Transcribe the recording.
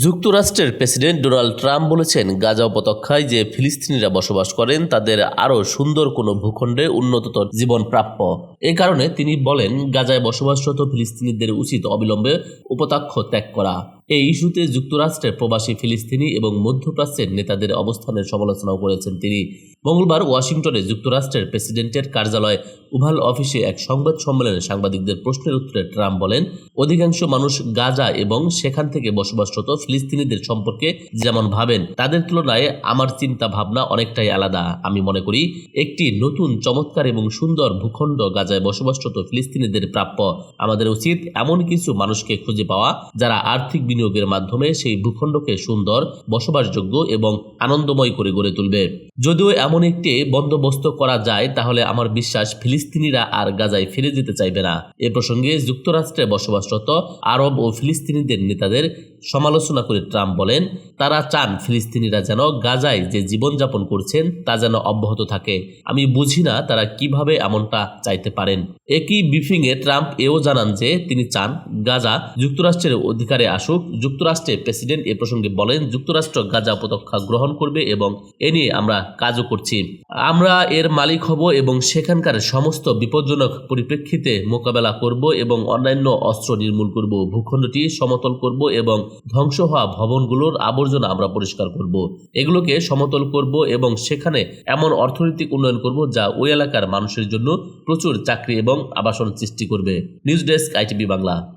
যুক্তরাষ্ট্রের president Donald Trump বলেছেন, গাজা উপত্যকায় যে ফিলিস্তিনিরা বসবাস করেন তাদের আরও সুন্দর কোনো ভূখণ্ডে উন্নততর জীবন প্রাপ্য। এ কারণে তিনি বলেন, গাজায় বসবাসরত ফিলিস্তিনিদের উচিত অবিলম্বে উপত্যকা ত্যাগ করা। এই ইস্যুতে যুক্তরাষ্ট্রের প্রবাসী ফিলিস্তিনি এবং মধ্যপ্রাচ্যের নেতাদের অবস্থানের সমালোচনাও করেছেন তিনি। মঙ্গলবার ওয়াশিংটনে যুক্তরাষ্ট্রের প্রেসিডেন্টের কার্যালয় ওভাল অফিসে এক সংবাদ সম্মেলনে সাংবাদিকদের প্রশ্নের উত্তরে ট্রাম্প বলেন, অধিকাংশ মানুষ গাজা এবং সেখান থেকে বসবাসরত ফিলিস্তিনিদের সম্পর্কে যেমন ভাবেন, তাদের তুলনায় আমার চিন্তা ভাবনা অনেকটাই আলাদা। আমি মনে করি একটি নতুন চমৎকার এবং সুন্দর ভূখণ্ড গাজায় বসবাসরত ফিলিস্তিনিদের প্রাপ্য। আমাদের উচিত এমন কিছু মানুষকে খুঁজে পাওয়া যারা আর্থিক বিনিয়োগের মাধ্যমে সেই ভূখণ্ডকে সুন্দর, বসবাসযোগ্য এবং আনন্দময় করে গড়ে তুলবে। যদিও এমন একটি বন্দোবস্ত করা যায়, তাহলে আমার বিশ্বাস ফিলিস্তিনিরা আর গাজায় ফিরে যেতে চাইবে না। এ প্রসঙ্গে যুক্তরাষ্ট্রে বসবাসরত আরব ও ফিলিস্তিনিদের নেতাদের সমালোচনা করে ট্রাম্প বলেন, তারা চান ফিলিস্তিনিরা যেন গাজায় যে জীবনযাপন করছেন তা যেন অব্যাহত থাকে। আমি বুঝি না তারা কিভাবে এমনটা চাইতে পারেন। একই ব্রিফিংয়ে ট্রাম্প এও জানান যে তিনি চান গাজা যুক্তরাষ্ট্রের অধিকারে আসুক। যুক্তরাষ্ট্রের প্রেসিডেন্ট এ প্রসঙ্গে বলেন, যুক্তরাষ্ট্র গাজা উপত্যকা গ্রহণ করবে এবং এ নিয়ে আমরা কাজও করছি। আমরা এর মালিক হব এবং সেখানকার সমস্ত বিপজ্জনক পরিপ্রেক্ষিতে মোকাবেলা করব এবং অন্যান্য অস্ত্র নির্মূল করব। ভূখণ্ডটি সমতল করব এবং ধ্বংস হওয়া ভবনগুলোর আবর্জনা আমরা পরিষ্কার করব। এগুলোকে সমতল করব এবং সেখানে এমন অর্থনৈতিক উন্নয়ন করব যা ওই এলাকার মানুষের জন্য প্রচুর চাকরি এবং আবাসন সৃষ্টি করবে। News desk, ITV Bangla.